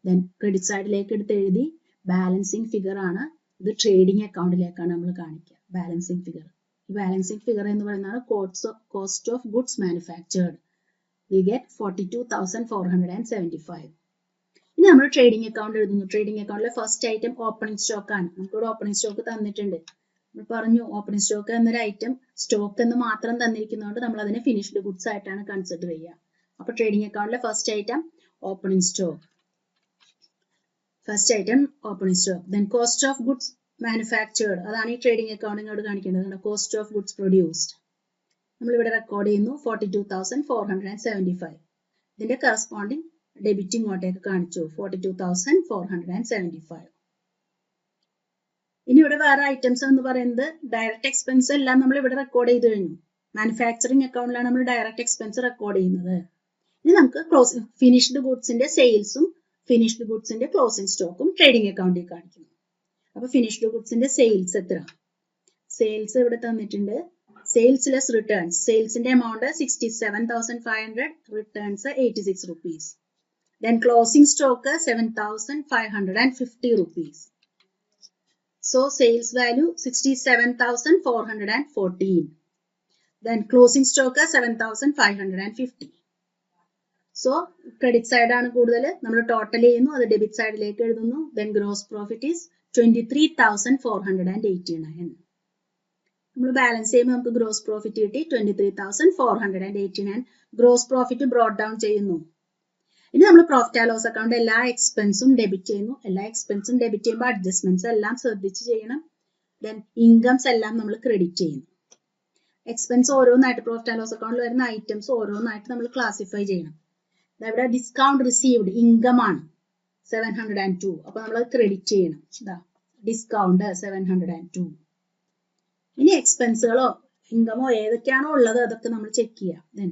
ദെൻ ക്രെഡിറ്റ് സൈഡിലേക്ക് എടുത്ത് എഴുതി. ബാലൻസിങ് ഫിഗർ ആണ് ഇത്. ട്രേഡിംഗ് അക്കൗണ്ടിലേക്കാണ് നമ്മൾ കാണിക്കുക ബാലൻസിങ് ഫിഗർ. ഈ ബാലൻസിങ് ഫിഗർ എന്ന് പറയുന്നത് cost of goods manufactured. We get 42,475. ഇനി നമ്മൾ ട്രേഡിംഗ് അക്കൗണ്ട് എഴുതുന്നു. ട്രേഡിംഗ് അക്കൗണ്ടിലെ ഫസ്റ്റ് ഐറ്റം ഓപ്പണിംഗ് സ്റ്റോക്ക് ആണ്. നമുക്കിവിടെ ഓപ്പണിംഗ് സ്റ്റോക്ക് തന്നിട്ടുണ്ട്. നമ്മൾ പറഞ്ഞു ഓപ്പണിംഗ് സ്റ്റോക്ക് എന്നൊരു ഐറ്റം സ്റ്റോക്ക് എന്ന് മാത്രം തന്നിരിക്കുന്നതുകൊണ്ട് നമ്മൾ അതിനെ ഫിനിഷ്ഡ് ഗുഡ്സ് ആയിട്ടാണ് കൺസിഡർ ചെയ്യുക. അപ്പൊ ട്രേഡിംഗ് അക്കൗണ്ടിലെ first item opening stock. First item opening stock. Then cost of goods manufactured അതാണ് ഈ ട്രേഡിംഗ് അക്കൗണ്ടിനോട് കാണിക്കേണ്ടത്. കോസ്റ്റ് ഓഫ് ഗുഡ്സ് പ്രൊഡ്യൂസ്ഡ് നമ്മളിവിടെ റെക്കോർഡ് ചെയ്യുന്നു 42,475. ഇതിന്റെ കറസ്പോണ്ടിങ് ഡെബിറ്റ് ഇങ്ങോട്ടേക്ക് കാണിച്ചു 42,475. ഇനി ഇവിടെ വേറെ ഐറ്റംസ് എന്ന് പറയുന്നത് ഡയറക്റ്റ് എക്സ്പെൻസ് എല്ലാം നമ്മൾ ഇവിടെ റെക്കോർഡ് ചെയ്ത് കഴിഞ്ഞു. മാനുഫാക്ചറിങ് അക്കൗണ്ടിലാണ് നമ്മൾ ഡയറക്റ്റ് എക്സ്പെൻസ് റെക്കോർഡ് ചെയ്യുന്നത്. ഇനി നമുക്ക് ഫിനിഷ്ഡ് ഗുഡ്സിന്റെ സെയിൽസും ഫിനിഷ്ഡ് ഗുഡ്സിന്റെ ക്ലോസിംഗ് സ്റ്റോക്കും ട്രേഡിംഗ് അക്കൗണ്ടിൽ കാണിക്കുന്നു. അപ്പൊ ഫിനിഷ്ഡ് ഗുഡ്സിന്റെ സെയിൽസ് എത്ര? സെയിൽസ് ഇവിടെ തന്നിട്ടുണ്ട്. Sales less returns. സെയിൽസിന്റെ amount 67,500, returns 86 rupees. Then closing stock 7,550 rupees. So sales value 67,414. Then closing stock 7,550. So credit side ആണ് കൂടുതൽ, നമ്മൾ ടോട്ടൽ ചെയ്യുന്നു, അത് ഡെബിറ്റ് സൈഡിലേക്ക് എഴുതുന്നു. Then gross profit is 23,489. നമ്മൾ ബാലൻസ് ചെയ്യുമ്പോൾ നമുക്ക് ഗ്രോസ് പ്രോഫിറ്റ് കിട്ടി 23,489. ഗ്രോസ് പ്രോഫിറ്റ് ബ്രോട്ട് ഡൗൺ ചെയ്യുന്നു. ഇനി നമ്മൾ പ്രോഫിറ്റ് ആൻഡ് ലോസ് അക്കൗണ്ട് എല്ലാ എക്സ്പെൻസും ഡെബിറ്റ് ചെയ്യുന്നു. എല്ലാ എക്സ്പെൻസും ഡെബിറ്റ് ചെയ്യുമ്പോൾ അഡ്ജസ്റ്റ്മെന്റ്സ് എല്ലാം ശ്രദ്ധിച്ച് ചെയ്യണം. ദെൻ ഇൻകംസ് എല്ലാം നമ്മൾ ക്രെഡിറ്റ് ചെയ്യുന്നു. എക്സ്പെൻസ് ഓരോന്നായിട്ട് പ്രോഫിറ്റ് ആൻഡ് ലോസ് അക്കൗണ്ടിൽ വരുന്ന ഐറ്റംസ് ഓരോന്നായിട്ട് നമ്മൾ ക്ലാസിഫൈ ചെയ്യണം. ഇവിടെ ഡിസ്കൗണ്ട് റിസീവ്ഡ് ഇൻകം ആണ് 702. അപ്പൊ നമ്മൾ ക്രെഡിറ്റ് ചെയ്യണം. ഡിസ്കൗണ്ട് 702. ഇനി എക്സ്പെൻസുകളോ ഇൻകമോ ഏതൊക്കെയാണോ ഉള്ളത് അതൊക്കെ നമ്മൾ ചെക്ക് ചെയ്യാം. ദെൻ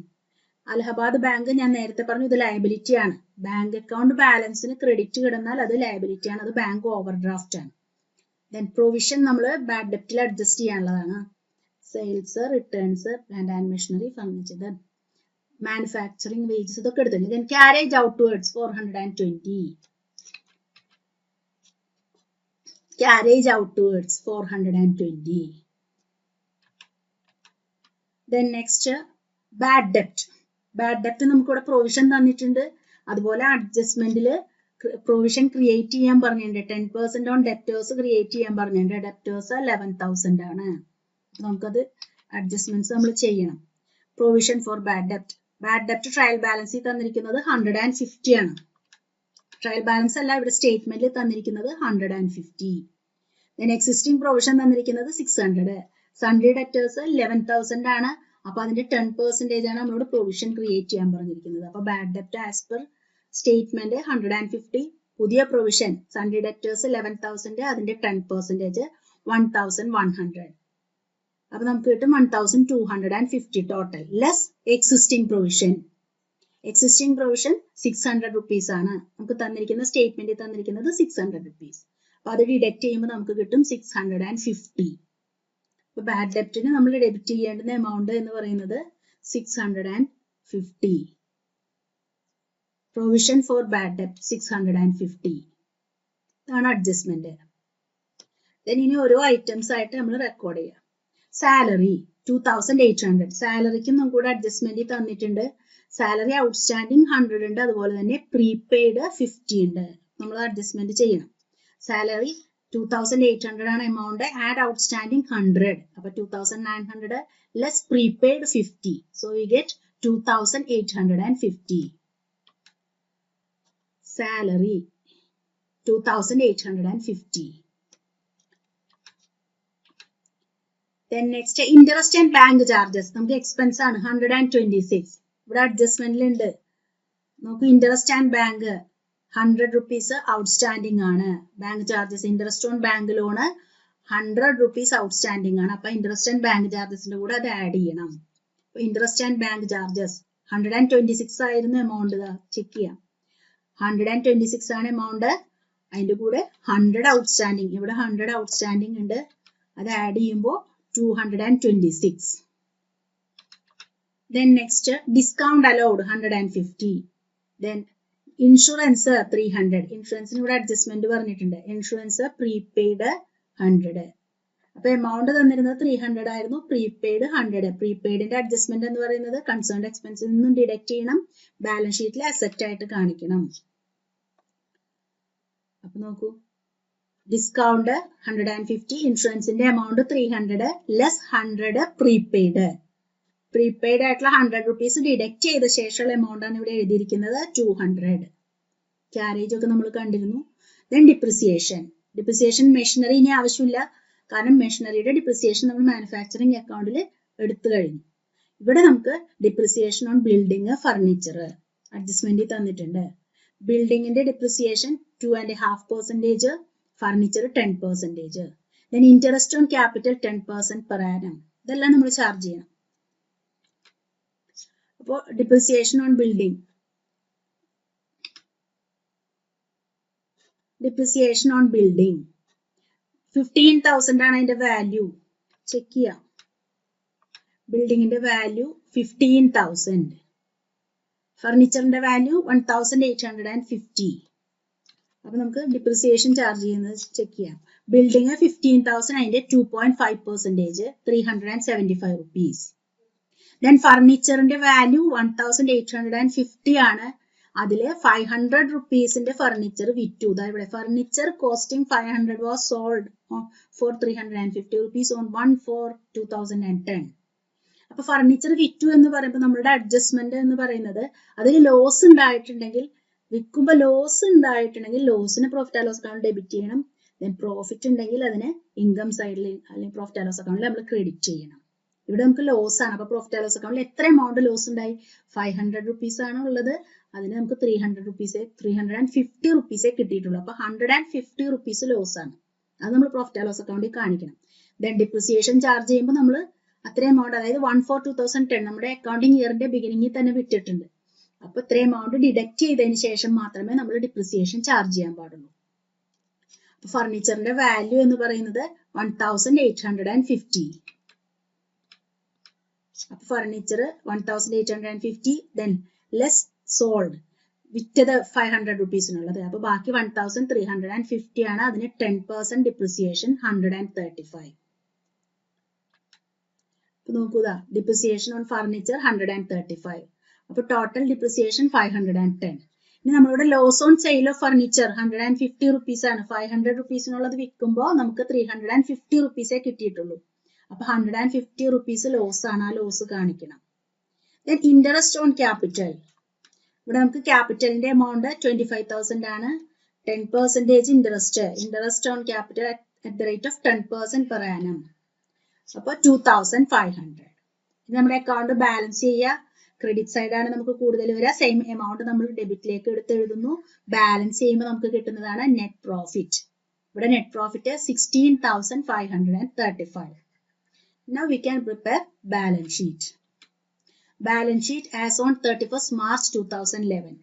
അലഹബാദ് ബാങ്ക് ഞാൻ നേരത്തെ പറഞ്ഞു ഇത് ലയബിലിറ്റി ആണ്. ബാങ്ക് അക്കൗണ്ട് ബാലൻസിന് ക്രെഡിറ്റ് കിടന്നാൽ അത് ലയബിലിറ്റി ആണ്, അത് ബാങ്ക് ഓവർ ഡ്രാഫ്റ്റ് ആണ്. ദെൻ പ്രൊവിഷൻ നമ്മൾ ബാഡ് ഡെപ്റ്റിൽ അഡ്ജസ്റ്റ് ചെയ്യാനുള്ളതാണ്. Sales, returns, plant and machinery, furniture, then manufacturing wages ഇതൊക്കെ എടുത്തിട്ടുണ്ട്. Then carriage outwards 420. Carriage outwards 420. Then next bad debt. Bad debt നമുക്ക് ഇവിടെ പ്രൊവിഷൻ തന്നിട്ടുണ്ട്. അതുപോലെ അഡ്ജസ്റ്റ്മെന്റിൽ പ്രൊവിഷൻ ക്രിയേറ്റ് ചെയ്യാൻ പറഞ്ഞിട്ടുണ്ട്. 10% ഓൺ ഡെപ്റ്റേഴ്സ് ക്രിയേറ്റ് ചെയ്യാൻ പറഞ്ഞിട്ടുണ്ട്. ഡെപ്റ്റേഴ്സ് 11,000 ആണ്. നമുക്കത് അഡ്ജസ്റ്റ്മെന്റ്സ് നമ്മൾ ചെയ്യണം. പ്രൊവിഷൻ ഫോർ ബാഡ് ഡെപ്റ്റ്. ബാഡ് ഡെപ്റ്റ് ട്രയൽ ബാലൻസിൽ തന്നിരിക്കുന്നത് 150 ആണ്. ട്രയൽ ബാലൻസ് അല്ല, ഇവിടെ സ്റ്റേറ്റ്മെന്റിൽ തന്നിരിക്കുന്നത് 150. Then എക്സിസ്റ്റിംഗ് പ്രൊവിഷൻ തന്നിരിക്കുന്നത് 600. സൺഡേ ഡെപ്റ്റേഴ്സ് 11,000 ആണ്. അപ്പൊ അതിന്റെ 10% ആണ് നമ്മളോട് പ്രൊവിഷൻ ക്രിയേറ്റ് ചെയ്യാൻ പറഞ്ഞിരിക്കുന്നത്. അപ്പൊ ബാഡ് ഡെപ്റ്റ് ആസ് പെർ സ്റ്റേറ്റ്മെന്റ് 150. പുതിയ പ്രൊവിഷൻ സൺഡേ ഡെപ്റ്റേഴ്സ് 11,000, അതിന്റെ 10% 1,100. അപ്പൊ നമുക്ക് കിട്ടും 1,250 total less existing provision. Existing provision 600 rupees ആണ്. നമുക്ക് തന്നിരിക്കുന്ന സ്റ്റേറ്റ്മെന്റിൽ തന്നിരിക്കുന്നത് 600 rupees. അപ്പൊ അത് ഡിഡക്ട് ചെയ്യുമ്പോൾ നമുക്ക് കിട്ടും 650. അപ്പൊ ബാഡ് ഡെപ്റ്റിന് നമ്മൾ ഡെബിറ്റ് ചെയ്യേണ്ടുന്ന എമൗണ്ട് എന്ന് പറയുന്നത് 650. പ്രൊവിഷൻ ഫോർ ബാഡ് ഡെപ്റ്റ് 650. ഇതാണ് അഡ്ജസ്റ്റ്മെന്റ്. ദെൻ ഇനി ഓരോ ഐറ്റംസ് ആയിട്ട് നമ്മൾ റെക്കോർഡ് ചെയ്യാം. സാലറി 2,800. സാലറിക്കും നമുക്ക് കൂടെ അഡ്ജസ്റ്റ്മെന്റ് തന്നിട്ടുണ്ട്. സാലറി ഔട്ട്സ്റ്റാൻഡിങ് 100 ഉണ്ട്, അതുപോലെ തന്നെ പ്രീപെയ്ഡ് 50 ഉണ്ട്. നമ്മൾ അഡ്ജസ്റ്റ്മെന്റ് ചെയ്യണം. സാലറി 2,800 ആണ് എമൗണ്ട്, ആഡ് ഔട്ട്സ്റ്റാൻഡിങ് 100. അപ്പൊ 2,900 less prepaid 50. So we get 2,850. Salary 2,850. Then next interest and bank charges. നമുക്ക് എക്സ്പെൻസ് ആണ് 126. ഇവിടെ അഡ്ജസ്റ്റ്മെന്റിൽ ഉണ്ട്. നമുക്ക് interest and bank 100 rupees outstanding ആണ്. Bank charges interest on bank loan 100 rupees outstanding ആണ്. അപ്പൊ ഇൻട്രസ്റ്റ് ആൻഡ് ബാങ്ക് ചാർജസിന്റെ കൂടെ അത് ആഡ് ചെയ്യണം. ഇൻട്രസ്റ്റ് ആൻഡ് ബാങ്ക് ചാർജസ് 126 ആയിരുന്നു എമൗണ്ട്. ചെക്ക് ചെയ്യാം. 126 ആണ് എമൗണ്ട്, അതിന്റെ കൂടെ 100 ഔട്ട്സ്റ്റാൻഡിങ്. ഇവിടെ 100 ഔട്ട്സ്റ്റാൻഡിങ് ഉണ്ട്, അത് ആഡ് ചെയ്യുമ്പോൾ 226. Then next discount allowed 150. Then insurance 300. ഇൻഷുറൻസിന് ഇവിടെ അഡ്ജസ്റ്റ്മെന്റ് പറഞ്ഞിട്ടുണ്ട്. Insurance prepaid 100. അപ്പൊ എമൗണ്ട് തന്നിരുന്നത് 300 ആയിരുന്നു, പ്രീപെയ്ഡ് 100. പ്രീപെയ്ഡിന്റെ അഡ്ജസ്റ്റ്മെന്റ് എന്ന് പറയുന്നത് കൺസേൺഡ് എക്സ്പെൻസിൽ നിന്നും ഡിഡക്ട് ചെയ്യണം, ബാലൻസ് ഷീറ്റിൽ അസറ്റ് ആയിട്ട് കാണിക്കണം. അപ്പൊ നോക്കൂ, ഡിസ്കൗണ്ട് 150, ഇൻഷുറൻസിന്റെ എമൗണ്ട് 300 ലെസ് 100 പ്രീപെയ്ഡ്. പ്രീപെയ്ഡ് ആയിട്ടുള്ള 100 rupees ഡിഡക്ട് ചെയ്ത ശേഷമുള്ള എമൗണ്ട് ആണ് ഇവിടെ എഴുതിയിരിക്കുന്നത് 200. ക്യാരേജ് ഒക്കെ നമ്മൾ കണ്ടിരുന്നു. Then depreciation. ഡിപ്രിസിയേഷൻ മെഷീനറി ഇനി ആവശ്യമില്ല, കാരണം മെഷീനറിയുടെ ഡിപ്രിസിയേഷൻ നമ്മൾ മാനുഫാക്ചറിങ് അക്കൗണ്ടിൽ എടുത്തു കഴിഞ്ഞു. ഇവിടെ നമുക്ക് depreciation on building, furniture adjustment തന്നിട്ടുണ്ട്. ബിൽഡിങ്ങിന്റെ depreciation 2.5%, furniture 10%. Then interest on capital 10% per annum. ഇതെല്ലാം നമ്മൾ ചാർജ് ചെയ്യണം. അപ്പോൾ depreciation on building, depreciation on building 15,000 ആണ് അതിന്റെ വാല്യൂ. ചെക്ക് ചെയ്യാം. ബിൽഡിങ്ങിന്റെ വാല്യൂ 15,000. ഫർണിച്ചറിന്റെ വാല്യൂ 1,850. അപ്പൊ നമുക്ക് ഡിപ്രിസിയേഷൻ ചാർജ് ചെയ്യുന്നത് ചെക്ക് ചെയ്യാം. ബിൽഡിംഗ് 15,000 അതിന്റെ 2.5%, 375 rupees. ദെൻ ഫർണിച്ചറിന്റെ വാല്യൂ 1,850 ആണ്. അതില് 500 rupeesന്റെ ഫർണിച്ചർ വിറ്റു. ഇവിടെ furniture costing 500 was sold for 350 rupees on 1/4/2010. അപ്പൊ ഫർണിച്ചർ വിറ്റു എന്ന് പറയുമ്പോൾ നമ്മുടെ അഡ്ജസ്റ്റ്മെന്റ് എന്ന് പറയുന്നത് അതിൽ ലോസ് ഉണ്ടായിട്ടുണ്ടെങ്കിൽ, വിൽക്കുമ്പോൾ ലോസ് ഉണ്ടായിട്ടുണ്ടെങ്കിൽ ലോസിന് profit and loss account debit ചെയ്യണം. ദെൻ പ്രോഫിറ്റ് ഉണ്ടെങ്കിൽ അതിന് ഇൻകം സൈഡിൽ അല്ലെങ്കിൽ പ്രോഫിറ്റ് ആൻഡ് ലോസ് അക്കൗണ്ടിൽ നമ്മൾ ക്രെഡിറ്റ് ചെയ്യണം. ഇവിടെ നമുക്ക് ലോസ് ആണ്. അപ്പൊ പ്രോഫിറ്റ് ആൻഡ് ലോസ് അക്കൗണ്ടിൽ എത്ര എമൗണ്ട് ലോസ് ഉണ്ടായി? 500 rupees ആണ് ഉള്ളത്. അതിന് നമുക്ക് 350 rupees കിട്ടിയിട്ടുള്ളൂ. അപ്പൊ 150 rupees ലോസ് ആണ്. അത് നമ്മൾ പ്രോഫിറ്റ് ആൻഡ് ലോസ് അക്കൗണ്ടിൽ കാണിക്കണം. ദെൻ ഡിപ്രിസിയേഷൻ ചാർജ് ചെയ്യുമ്പോൾ നമ്മൾ അത്ര എമൗണ്ട്, അതായത് 1/4/2010 നമ്മുടെ അക്കൗണ്ടിങ് ഇയറിന്റെ ബിഗിനിങ്ങിൽ തന്നെ വിറ്റിട്ടുണ്ട്. അപ്പൊ ഇത്ര എമൗണ്ട് ഡിഡക്ട് ചെയ്തതിന് ശേഷം മാത്രമേ നമ്മൾ ഡിപ്രിസിയേഷൻ ചാർജ് ചെയ്യാൻ പാടുള്ളൂ. അപ്പൊ ഫർണിച്ചറിന്റെ വാല്യൂ എന്ന് പറയുന്നത് 1,850. അപ്പൊ ഫർണിച്ചർ 1,850, ദെൻ ലെസ് സോൾഡ്, വിറ്റത് 500 rupeesനുള്ളത്. അപ്പൊ ബാക്കി 1,350 ആണ്. അതിന് 10% ഡിപ്രിസിയേഷൻ 135. നോക്കുക, ഡിപ്രിസിയേഷൻ ഓൺ ഫർണിച്ചർ 135. അപ്പൊ ടോട്ടൽ ഡിപ്രിസിയേഷൻ 510. ഇനി നമ്മളിവിടെ loss on sale of furniture 150 rupees ആണ്. 500 rupeesനുള്ളത് വിൽക്കുമ്പോൾ നമുക്ക് 350 rupees കിട്ടിയിട്ടുള്ളൂ. അപ്പൊ 150 rupees ലോസ് ആണ്. ആ ലോസ് കാണിക്കണം. Then interest on capital. ഇവിടെ നമുക്ക് ക്യാപിറ്റലിന്റെ എമൗണ്ട് 25,000 ആണ്. 10% interest on capital at the rate of 10% per annum. അപ്പൊ 2,500. നമ്മുടെ അക്കൗണ്ട് ബാലൻസ് ചെയ്യുക. ക്രെഡിറ്റ് സൈഡ് ആണ് നമുക്ക് കൂടുതൽ വരിക. സെയിം എമൗണ്ട് നമ്മൾ ഡെബിറ്റിലേക്ക് എടുത്ത് എഴുതുന്നു. ബാലൻസ് ചെയ്യുമ്പോൾ നമുക്ക് കിട്ടുന്നതാണ് നെറ്റ് പ്രോഫിറ്റ്. ഇവിടെ net profit 16,535. Now we can prepare balance sheet. Balance sheet as on 31st March 2011.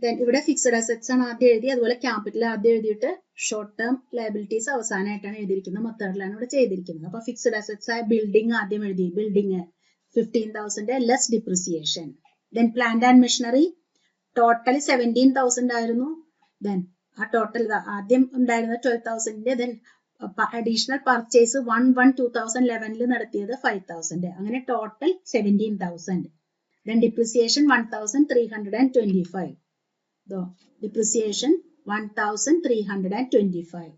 Then ഇവിടെ ഫിക്സഡ് അസറ്റ്സ് ആണ് ആദ്യം എഴുതി. അതുപോലെ ക്യാപിറ്റൽ ആദ്യം എഴുതിയിട്ട് ഷോർട്ട് ടേം ലയബിലിറ്റീസ് അവസാനമായിട്ടാണ് എഴുതിയിരിക്കുന്നത്. മെത്തേഡിലാണ് ഇവിടെ ചെയ്തിരിക്കുന്നത്. അപ്പൊ ഫിക്സഡ് അസറ്റ്സ് ആയ ബിൽഡിംഗ് ആദ്യം എഴുതി. Building 15,000 less depreciation. Then plant and machinery total 17,000 ആയിരുന്നു. ദെൻ ആ ടോട്ടൽ ആദ്യം ഉണ്ടായിരുന്ന 12,000. ദെൻ അഡീഷണൽ പർച്ചേസ് 1/1/2011 നടത്തിയത് 5,000. അങ്ങനെ ടോട്ടൽ 17,000. Then depreciation 1,325. ഡിപ്രിസിയേഷൻ 1,325.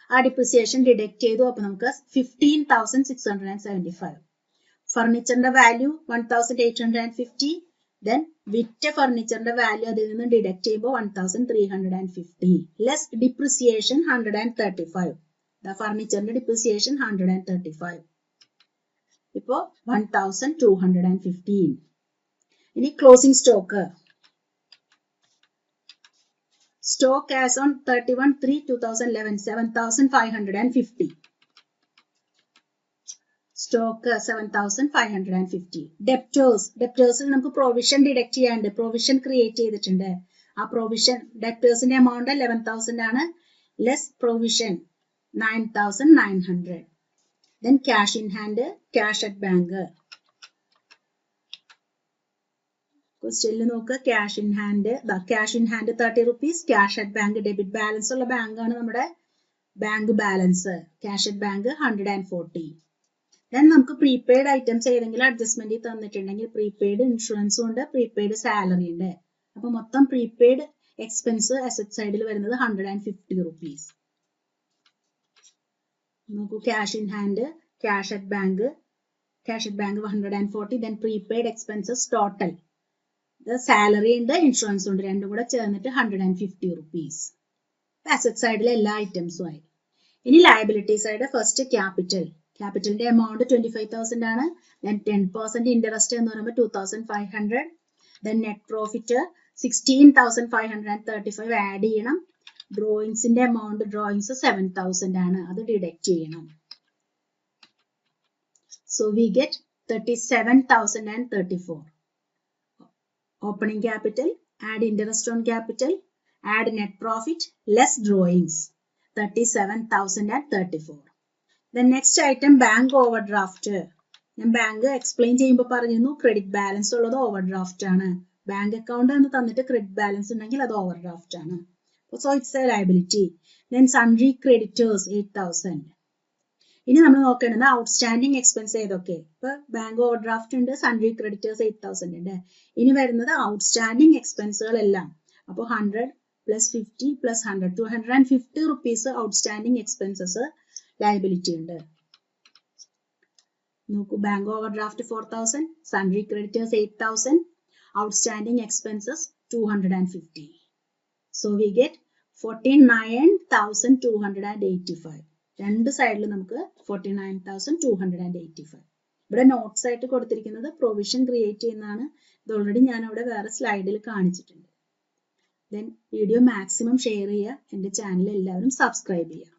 ആ ഡിപ്രിസിയേഷൻ ഡിഡക്ട് ചെയ്തു. അപ്പൊ നമുക്ക് 15,675. ഫർണിച്ചറിന്റെ വാല്യൂ 1,850. ദെൻ വിറ്റ ഫർണിച്ചറിന്റെ വാല്യൂ അതിൽ നിന്ന് ഡിഡക്ട് ചെയ്യുമ്പോൾ 1,350 ലെസ് ഡിപ്രിസിയേഷൻ 135. ഫർണിച്ചറിന്റെ ഡിപ്രിസിയേഷൻ 135. ഇപ്പോ 1,215. ഇനി closing stock. Stock as on 31/3/2011 7,550. Stock 7,550. Debtors നമുക്ക് പ്രൊവിഷൻ ഡിഡക്ട് ചെയ്യാണ്ട്. പ്രൊവിഷൻ ക്രിയേറ്റ് ചെയ്തിട്ടുണ്ട്. ആ പ്രൊവിഷൻ ഡെപ്റ്റേഴ്സിന്റെ എമൗണ്ട് 11,000 ആണ്. Less provision 9,900. Then cash in hand, cash at bank. ക്വസ്റ്റ്യനിൽ നോക്കുക, cash in hand. Cash in hand 30 rupees. Cash at bank debit balance ഉള്ള bank ആണ് നമ്മുടെ bank balance. Cash at bank 140. Then നമുക്ക് prepaid items ഏതെങ്കിലും adjustment തന്നിട്ടുണ്ടെങ്കിൽ prepaid ഇൻഷുറൻസും ഉണ്ട്, പ്രീപെയ്ഡ് സാലറി ഉണ്ട്. അപ്പൊ മൊത്തം പ്രീപെയ്ഡ് എക്സ്പെൻസ് അസറ്റ് സൈഡിൽ വരുന്നത് 150 rupees. നോക്കൂ, cash in hand, cash at bank 140. Then prepaid expenses total salary ഉണ്ട്, ഇൻഷുറൻസ് ഉണ്ട്, രണ്ടും കൂടെ ചേർന്നിട്ട് 150 rupees. അസറ്റ് സൈഡിലെ എല്ലാ ഐറ്റംസും ആയി. ഇനി ലയബിലിറ്റി സൈഡ്. ഫസ്റ്റ് ക്യാപിറ്റലിന്റെ എമൗണ്ട് 25,000 ആണ്. ദെൻ 10% ഇൻട്രസ്റ്റ് എന്ന് പറയുമ്പോൾ 2,500. ദെൻ നെറ്റ് പ്രോഫിറ്റ് 16,535 ആഡ് ചെയ്യണം. ഡ്രോയിങ്സിന്റെ എമൗണ്ട് 7,000 ആണ്. അത് ഡിഡക്ട് ചെയ്യണം. So we get 37,034. Opening capital, add interest on capital, add net profit, less drawings, 37,034. The next item, bank overdraft. ഞാൻ bank explain ചെയ്യുമ്പോൾ പറഞ്ഞിരുന്നു ക്രെഡിറ്റ് ബാലൻസ് ഉള്ളത് ഓവർഡ്രാഫ്റ്റ് ആണ്. ബാങ്ക് അക്കൗണ്ട് എന്ന് തന്നിട്ട് ക്രെഡിറ്റ് ബാലൻസ് ഉണ്ടെങ്കിൽ അത് ഓവർ ഡ്രാഫ്റ്റ് ആണ്. So it's A liability. Then sundry creditors 8,000. ഇനി നമ്മൾ നോക്കേണ്ടത് ഔട്ട്സ്റ്റാൻഡിങ് എക്സ്പെൻസ് ഏതൊക്കെ. ഇപ്പൊ ബാങ്ക് ഓവർ ഡ്രാഫ്റ്റ് ഉണ്ട്, സൺട്രി ക്രെഡിറ്റേഴ്സ് 8,000 ഉണ്ട്. ഇനി വരുന്നത് ഔട്ട്സ്റ്റാൻഡിങ് എക്സ്പെൻസുകൾ എല്ലാം. അപ്പോൾ 100 plus 50 plus 100 250 rupees outstanding expenses liability ഉണ്ട്. നോക്കൂ, bank over draft 4,000, sundry creditors 8,000, outstanding expenses 250. So we get 49,285. രണ്ട് സൈഡിൽ നമുക്ക് 49,285. ഇവിടെ നോട്ട്സ് ആയിട്ട് കൊടുത്തിരിക്കുന്നത് പ്രൊവിഷൻ ക്രിയേറ്റ് ചെയ്യുന്നതാണ്. ഇത് ഓൾറെഡി ഞാൻ അവിടെ വേറെ സ്ലൈഡിൽ കാണിച്ചിട്ടുണ്ട്. ദെൻ വീഡിയോ മാക്സിമം ഷെയർ ചെയ്യുക. എൻ്റെ ചാനൽ എല്ലാവരും സബ്സ്ക്രൈബ് ചെയ്യുക.